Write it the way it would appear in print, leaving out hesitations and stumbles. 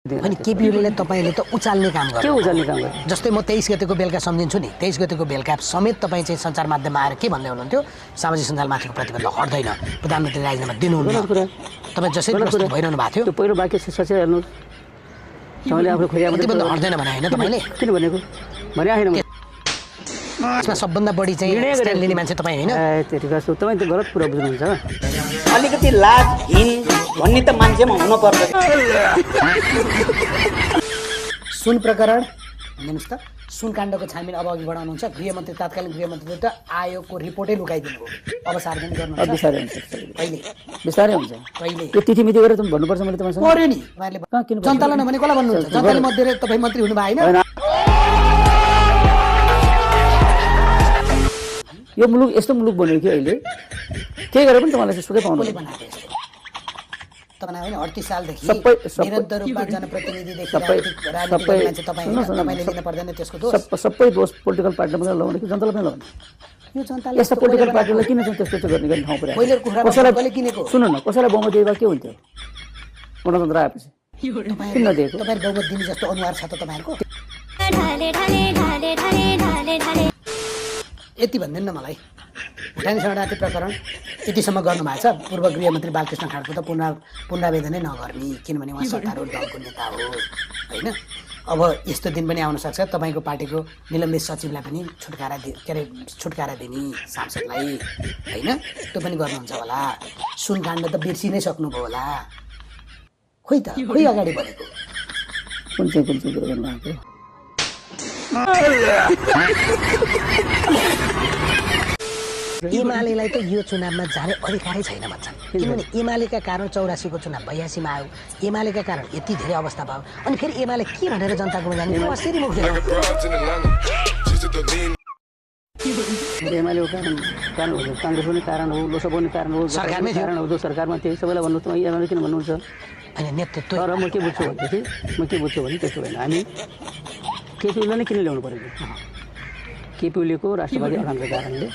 अनि केपीओलीले तपाईले त उचाल्ने काम गर्नु के उचाल्ने काम गर्नु जस्तै म 23 गतेको बेलका सम्झिन्छु नि 23 गतेको बेलका समेत तपाईँ चाहिँ सञ्चार माध्यममा आएर के भन्दै हुनुहुन्थ्यो सामाजिक सञ्जालमाथिको प्रतिबन्ध हट्दैन प्रधानमन्त्री राजीनामा दिनुहुन्न तपाईँ जसरी प्रस्तुत भइरहनु भएको थियो त्यो पहिलो वाक्य सच्चै हेर्नु तपाईले आफ्नो खोरिया प्रतिबन्ध हट्दैन भने हैन तपाईले किन भनेको भने आएन यसमा सबभन्दा बढी चाहिँ स्ट्यान्ड लिने मान्छे तपाईँ हैन त्यतिका सो तपाईँ त गलत कुरा बुझ्नुहुन्छ अलिकति लाज हिन भन्ने त मान्छेमा हुन पर्छ सुन प्रकरण भन्नुस् त सुन काण्डको छानबिन अब अघि बढाउनुहुन्छ गृहमन्त्री तत्कालीन गृहमन्त्रीले त आयोगको रिपोर्टै लुकाइदिनु हो अब सार्वजनिक गर्नुहुन्छ बिस्तारै हुन्छ कहिले बिस्तारै हुन्छ कहिले यो तिथि मिति गरेर त भन्नुपर्छ मैले तपाईँसँग पर्यो नि उहाँले जनतालाई नभने कसलाई भन्नुहुन्छ जनताले मध्ये तपाईँ मन्त्री हुनु भयो हैन यो मुलुक यस्तो मुलुक बन्यो कि अहिले के गरेर पनि तपाईँलाई सुकै पाउनु तपाईँ 38 सालदेखि सबै निरन्तर रूपमा जनप्रतिनिधिदेखि राजनीतिक मान्छे तपाईले लिन पर्दैन त्यसको दोष सबै दोष पोलिटिकल पार्टीले मात्रै लगाउने कि जनतालाई पनि लगाउने यो जनताले यस्ता पोलिटिकल पार्टीलाई किन चाहिँ त्यस्तो चाहिँ गर्ने ठाउँ पुऱ्यायो पहिलो कुरामा कसले किनेको सुन्नु न कसैलाई बहुमत दिए के हुन्थ्यो गणतन्त्र आएपछि किन नदिएको तपाईहरु बहुमत दिने जस्तो अनुहार छ त तपाईहरुको यति भन्दैन न मलाई भुटानी शरणार्थी प्रकरण यतिसम्म गर्नुभएको छ पूर्व गृहमन्त्री बालकृष्ण खाँडको त पुनरावेदनै नगर्ने किनभने उहाँ सत्तारूढ दलको नेता हो होइन अब यस्तो दिन पनि आउन सक्छ तपाईँको पार्टीको निलम्बित सचिवलाई पनि छुटकारा दिने सांसदलाई होइन त्यो पनि गर्नुहुन्छ होला सुन काण्ड त बिर्सि नै सक्नुभयो होला खोइ अगाडि बढेको कुन चाहिँ कुरो गर्नुभएको एमालेलाई त यो चुनावमा जाने अधिकारै छैन भन्छन् किनभने एमालेका कारण 84 को चुनाव 82 मा आयो एमालेका कारण यति धेरै अवस्था भयो अनि फेरि एमाले के भनेर जनताको जाने कसरी मुख एमालेको कारण हो काङ्ग्रेस पनि कारण हो लोकसभा पनि कारण हो सरकारमै कारण हो सरकारमा त्यही सबैलाई भन्नु तपाईँ एमाले किन भन्नुहुन्छ अनि नेतृत्व तर म के बुझ्छु भने त्यस्तो होइन हामी केपीओलीलाई नै किन ल्याउनु पऱ्यो केपीओलीको राष्ट्रवादी अडानको कारणले